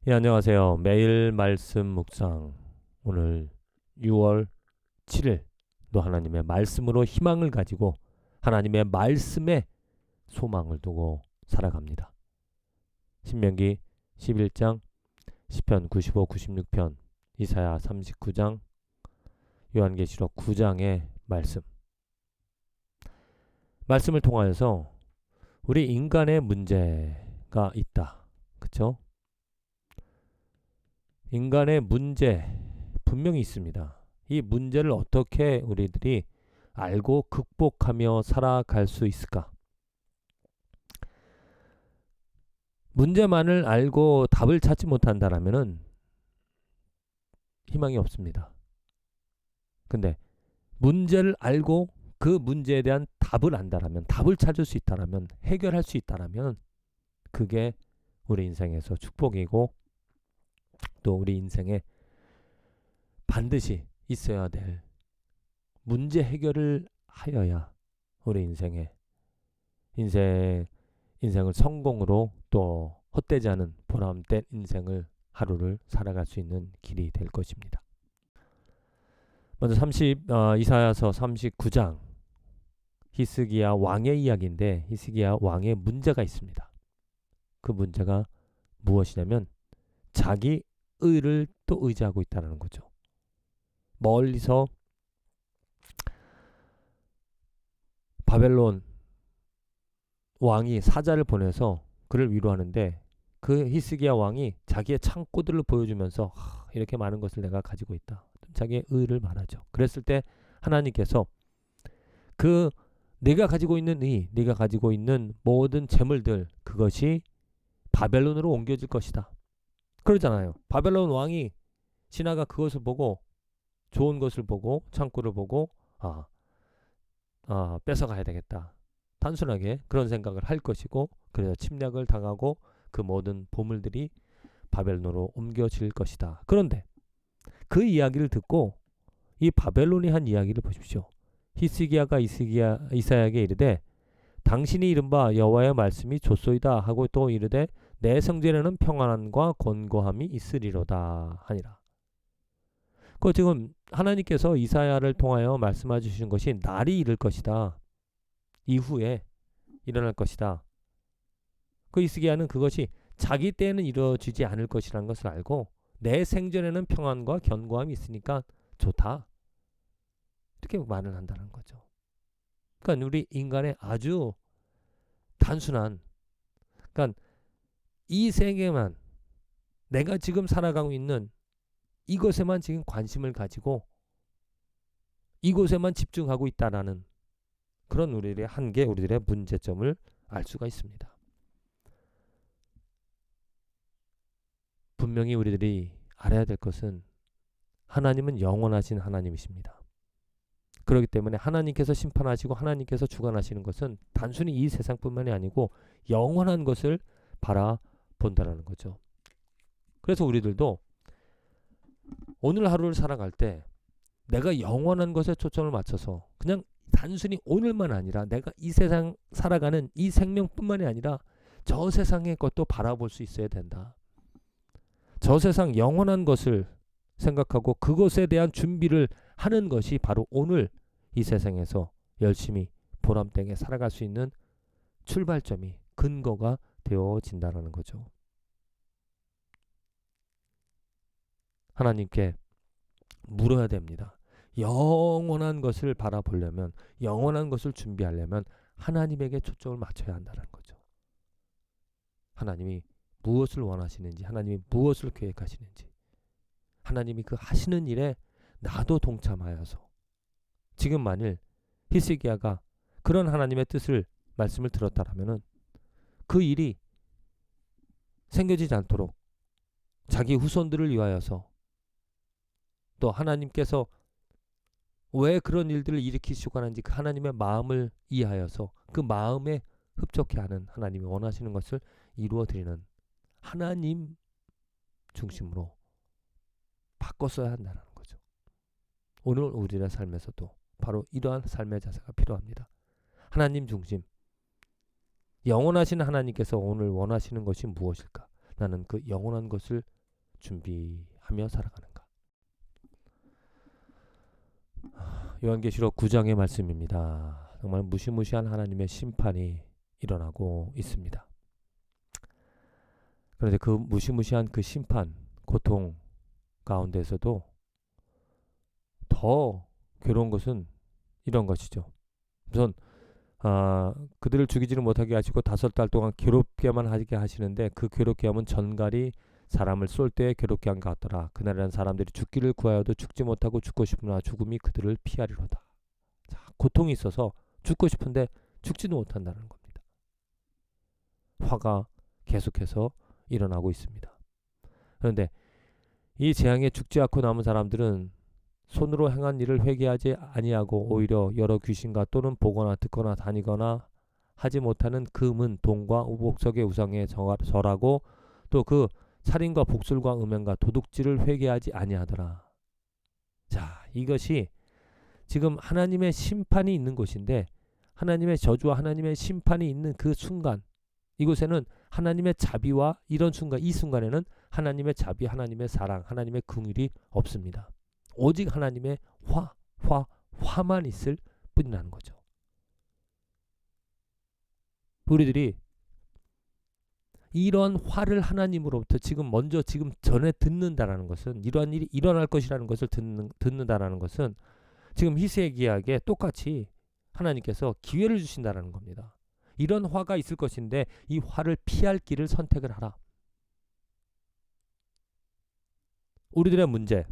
예, 안녕하세요. 매일 말씀 묵상. 오늘 6월 7일 또 하나님의 말씀으로 희망을 가지고 하나님의 말씀에 소망을 두고 살아갑니다. 신명기 11장, 시편 95, 96편, 이사야 39장, 요한계시록 9장의 말씀을 통하여서 우리 인간의 문제가 있다. 그쵸? 인간의 문제 분명히 있습니다. 이 문제를 어떻게 우리들이 알고 극복하며 살아갈 수 있을까? 문제만을 알고 답을 찾지 못한다라면은 희망이 없습니다. 근데 문제를 알고 그 문제에 대한 답을 안다라면, 답을 찾을 수 있다라면, 해결할 수 있다라면 그게 우리 인생에서 축복이고 또 우리 인생에 반드시 있어야 될 문제 해결을 하여야 우리 인생을 성공으로 또 헛되지 않은 보람된 인생을 하루를 살아갈 수 있는 길이 될 것입니다. 먼저 이사야서 39장 히스기야 왕의 이야기인데 히스기야 왕의 문제가 있습니다. 그 문제가 무엇이냐면 자기 의를 또 의지하고 있다는 거죠. 멀리서 바벨론 왕이 사자를 보내서 그를 위로하는데 그 히스기야 왕이 자기의 창고들을 보여주면서 이렇게 많은 것을 내가 가지고 있다. 자기의 의를 말하죠. 그랬을 때 하나님께서 그 네가 가지고 있는 네가 가지고 있는 모든 재물들 그것이 바벨론으로 옮겨질 것이다. 그러잖아요. 바벨론 왕이 신하가 그것을 보고 좋은 것을 보고 창고를 보고 뺏어가야 되겠다. 단순하게 그런 생각을 할 것이고 그래서 침략을 당하고 그 모든 보물들이 바벨론으로 옮겨질 것이다. 그런데 그 이야기를 듣고 이 바벨론이 한 이야기를 보십시오. 히스기야가 이사야에게 이르되 당신이 이른바 여호와의 말씀이 좋소이다 하고 또 이르되 내 성전에는 평안함과 권고함이 있으리로다 하니라. 그 지금 하나님께서 이사야를 통하여 말씀해 주신 것이 날이 이를 것이다. 이후에 일어날 것이다. 그 히스기야는 그것이 자기 때에는 이루어지지 않을 것이라는 것을 알고 내 생전에는 평안과 견고함이 있으니까 좋다. 이렇게 말을 한다는 거죠. 그러니까 우리 인간의 아주 단순한 그러니까 이 세계만 내가 지금 살아가고 있는 이것에만 지금 관심을 가지고 이곳에만 집중하고 있다라는 그런 우리들의 한계, 우리들의 문제점을 알 수가 있습니다. 분명히 우리들이 알아야 될 것은 하나님은 영원하신 하나님이십니다. 그렇기 때문에 하나님께서 심판하시고 하나님께서 주관하시는 것은 단순히 이 세상뿐만이 아니고 영원한 것을 바라본다라는 거죠. 그래서 우리들도 오늘 하루를 살아갈 때 내가 영원한 것에 초점을 맞춰서 그냥 단순히 오늘만 아니라 내가 이 세상 살아가는 이 생명뿐만이 아니라 저 세상의 것도 바라볼 수 있어야 된다. 저 세상 영원한 것을 생각하고 그것에 대한 준비를 하는 것이 바로 오늘 이 세상에서 열심히 보람되게 살아갈 수 있는 출발점이 근거가 되어진다는 거죠. 하나님께 물어야 됩니다. 영원한 것을 바라보려면 영원한 것을 준비하려면 하나님에게 초점을 맞춰야 한다는 거죠. 하나님이 무엇을 원하시는지 하나님이 무엇을 계획하시는지 하나님이 그 하시는 일에 나도 동참하여서 지금 만일 히스기야가 그런 하나님의 뜻을 말씀을 들었다라면은 그 일이 생겨지지 않도록 자기 후손들을 위하여서 또 하나님께서 왜 그런 일들을 일으키시고 하는지 그 하나님의 마음을 이해하여서 그 마음에 흡족해 하는 하나님이 원하시는 것을 이루어 드리는 하나님 중심으로 바꿨어야 한다는 거죠. 오늘 우리의 삶에서도 바로 이러한 삶의 자세가 필요합니다. 하나님 중심. 영원하신 하나님께서 오늘 원하시는 것이 무엇일까? 나는 그 영원한 것을 준비하며 살아가는가. 요한계시록 9장의 말씀입니다. 정말 무시무시한 하나님의 심판이 일어나고 있습니다. 그런데 그 무시무시한 그 심판, 고통 가운데서도 더 괴로운 것은 이런 것이죠. 우선 그들을 죽이지는 못하게 하시고 5달 동안 괴롭게만 하게 하시는데 그 괴롭게 함은 전갈이 사람을 쏠 때 괴롭게 한 것 같더라. 그날에는 사람들이 죽기를 구하여도 죽지 못하고 죽고 싶으나 죽음이 그들을 피하리로다. 자, 고통이 있어서 죽고 싶은데 죽지도 못한다는 겁니다. 화가 계속해서 일어나고 있습니다. 그런데 이 재앙에 죽지 않고 남은 사람들은 손으로 행한 일을 회개하지 아니하고 오히려 여러 귀신과 또는 보거나 듣거나 다니거나 하지 못하는 금은 동과 우복석의 우상에 절하고 또 그 살인과 복술과 음행과 도둑질을 회개하지 아니하더라. 자, 이것이 지금 하나님의 심판이 있는 곳인데 하나님의 저주와 하나님의 심판이 있는 그 순간 이곳에는 하나님의 자비와 이런 순간 이 순간에는 하나님의 자비, 하나님의 사랑, 하나님의 긍휼이 없습니다. 오직 하나님의 화만 있을 뿐이라는 거죠. 우리들이 이런 화를 하나님으로부터 지금 전에 듣는다라는 것은 이러한 일이 일어날 것이라는 것을 듣는다라는 것은 지금 히스기야에게 똑같이 하나님께서 기회를 주신다라는 겁니다. 이런 화가 있을 것인데 이 화를 피할 길을 선택을 하라. 우리들의 문제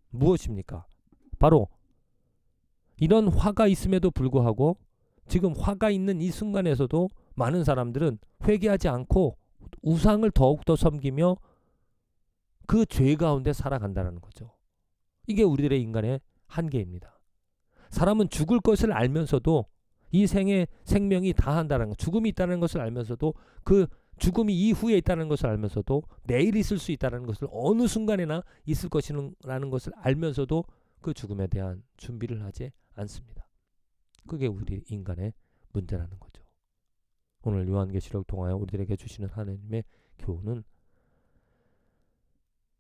무엇입니까? 바로 이런 화가 있음에도 불구하고 지금 화가 있는 이 순간에서도 많은 사람들은 회개하지 않고 우상을 더욱더 섬기며 그 죄 가운데 살아간다는 거죠. 이게 우리들의 인간의 한계입니다. 사람은 죽을 것을 알면서도 이 생에 생명이 다한다는 것, 죽음이 있다는 것을 알면서도 그 죽음이 이후에 있다는 것을 알면서도 내일 있을 수 있다는 것을 어느 순간에나 있을 것이라는 것을 알면서도 그 죽음에 대한 준비를 하지 않습니다. 그게 우리 인간의 문제라는 거죠. 오늘 요한계시록 통하여 우리들에게 주시는 하나님의 교훈은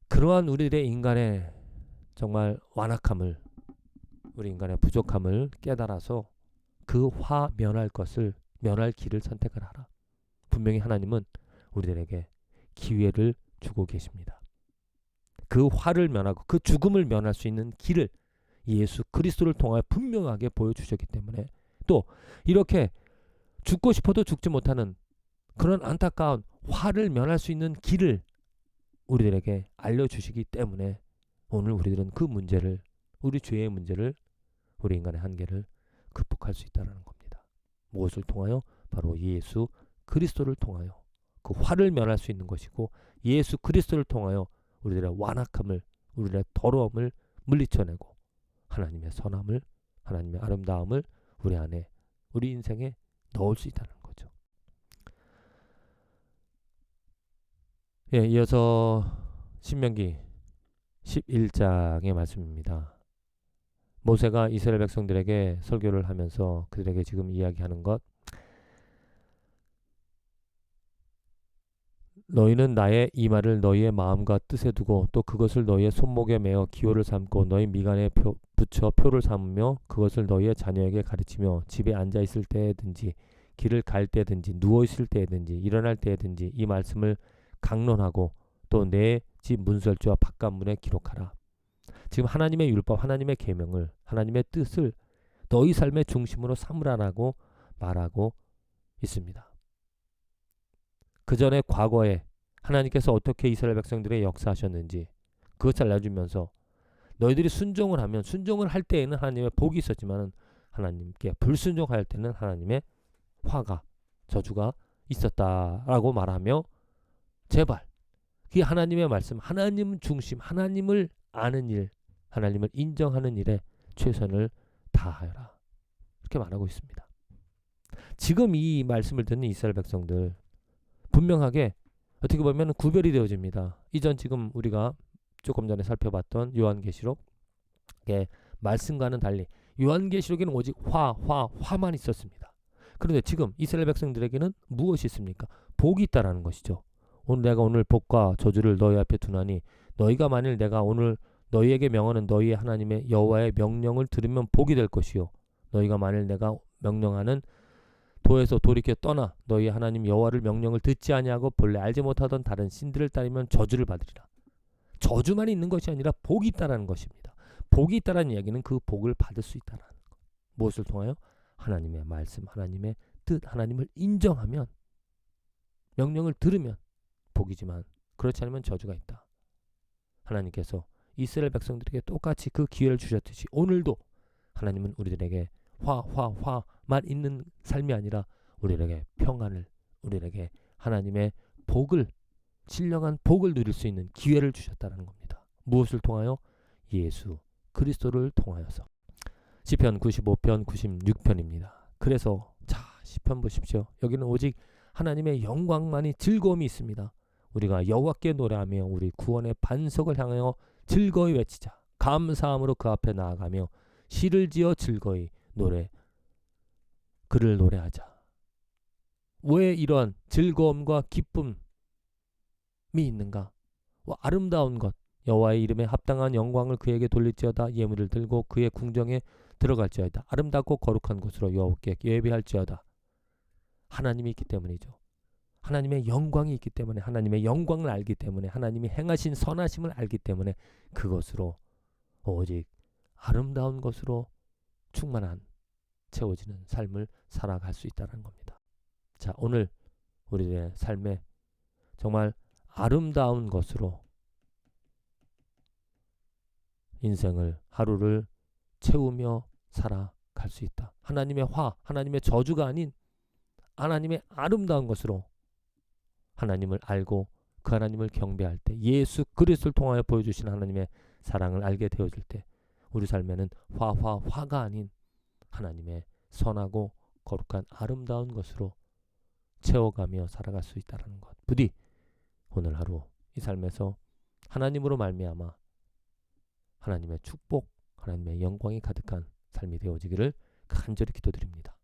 그러한 우리들의 인간의 정말 완악함을 우리 인간의 부족함을 깨달아서 그 화 면할 길을 선택을 하라. 분명히 하나님은 우리들에게 기회를 주고 계십니다. 그 화를 면하고 그 죽음을 면할 수 있는 길을 예수 그리스도를 통하여 분명하게 보여주셨기 때문에 또 이렇게 죽고 싶어도 죽지 못하는 그런 안타까운 화를 면할 수 있는 길을 우리들에게 알려주시기 때문에 오늘 우리들은 그 문제를 우리 죄의 문제를 우리 인간의 한계를 극복할 수 있다는 겁니다. 무엇을 통하여? 바로 예수 그리스도를 통하여 그 화를 면할 수 있는 것이고 예수 그리스도를 통하여 우리들의 완악함을 우리들의 더러움을 물리쳐내고 하나님의 선함을 하나님의 아름다움을 우리 안에 우리 인생에 넣을 수 있다는 거죠. 예, 이어서 신명기 11장의 말씀입니다. 모세가 이스라엘 백성들에게 설교를 하면서 그들에게 지금 이야기하는 것, 너희는 나의 이 말을 너희의 마음과 뜻에 두고 또 그것을 너희의 손목에 매어 기호를 삼고 너희 미간에 붙여 표를 삼으며 그것을 너희의 자녀에게 가르치며 집에 앉아 있을 때든지 길을 갈 때든지 누워 있을 때든지 일어날 때든지 이 말씀을 강론하고 또 내 집 문설주와 바깥문에 기록하라. 지금 하나님의 율법, 하나님의 계명을, 하나님의 뜻을 너희 삶의 중심으로 삼으라라고 말하고 있습니다. 그 전에 과거에 하나님께서 어떻게 이스라엘 백성들의 역사하셨는지 그것을 알려주면서 너희들이 순종을 하면 순종을 할 때에는 하나님의 복이 있었지만 하나님께 불순종할 때는 하나님의 화가 저주가 있었다라고 말하며 제발 그 하나님의 말씀, 하나님 중심, 하나님을 아는 일, 하나님을 인정하는 일에 최선을 다하여라. 이렇게 말하고 있습니다. 지금 이 말씀을 듣는 이스라엘 백성들 분명하게 어떻게 보면 구별이 되어집니다. 이전 지금 우리가 조금 전에 살펴봤던 요한계시록의 말씀과는 달리 요한계시록에는 오직 화만 있었습니다. 그런데 지금 이스라엘 백성들에게는 무엇이 있습니까? 복이 있다라는 것이죠. 오늘 내가 오늘 복과 저주를 너희 앞에 두나니 너희가 만일 내가 오늘 너희에게 명하는 너희의 하나님의 여호와의 명령을 들으면 복이 될 것이요 너희가 만일 내가 명령하는 도에서 돌이켜 떠나 너희 하나님 여호와를 명령을 듣지 아니하고 본래 알지 못하던 다른 신들을 따르면 저주를 받으리라. 저주만 있는 것이 아니라 복이 있다라는 것입니다. 복이 있다라는 이야기는 그 복을 받을 수 있다라는 것. 무엇을 통하여? 하나님의 말씀, 하나님의 뜻, 하나님을 인정하면 명령을 들으면 복이지만 그렇지 않으면 저주가 있다. 하나님께서 이스라엘 백성들에게 똑같이 그 기회를 주셨듯이 오늘도 하나님은 우리들에게 화만 있는 삶이 아니라 우리에게 평안을, 우리에게 하나님의 복을, 신령한 복을 누릴 수 있는 기회를 주셨다는 겁니다. 무엇을 통하여? 예수 그리스도를 통하여서. 시편 95편 96편입니다. 그래서 자 시편 보십시오. 여기는 오직 하나님의 영광만이 즐거움이 있습니다. 우리가 여호와께 노래하며 우리 구원의 반석을 향하여 즐거이 외치자. 감사함으로 그 앞에 나아가며 시를 지어 즐거이 그를 노래하자. 왜 이러한 즐거움과 기쁨이 있는가? 아름다운 것, 여호와의 이름에 합당한 영광을 그에게 돌릴지어다. 예물을 들고 그의 궁정에 들어갈지어다. 아름답고 거룩한 곳으로 여호와께 예배할지어다. 하나님이 있기 때문이죠. 하나님의 영광이 있기 때문에, 하나님의 영광을 알기 때문에, 하나님이 행하신 선하심을 알기 때문에 그것으로 오직 아름다운 것으로 충만한 채워지는 삶을 살아갈 수 있다는 겁니다. 자, 오늘 우리의 삶에 정말 아름다운 것으로 인생을 하루를 채우며 살아갈 수 있다. 하나님의 하나님의 저주가 아닌 하나님의 아름다운 것으로 하나님을 알고 그 하나님을 경배할 때, 예수 그리스도를 통하여 보여주신 하나님의 사랑을 알게 되어질 때 우리 삶에는 화가 아닌 하나님의 선하고 거룩한 아름다운 것으로 채워가며 살아갈 수 있다는 것. 부디 오늘 하루 이 삶에서 하나님으로 말미암아 하나님의 축복, 하나님의 영광이 가득한 삶이 되어지기를 간절히 기도드립니다.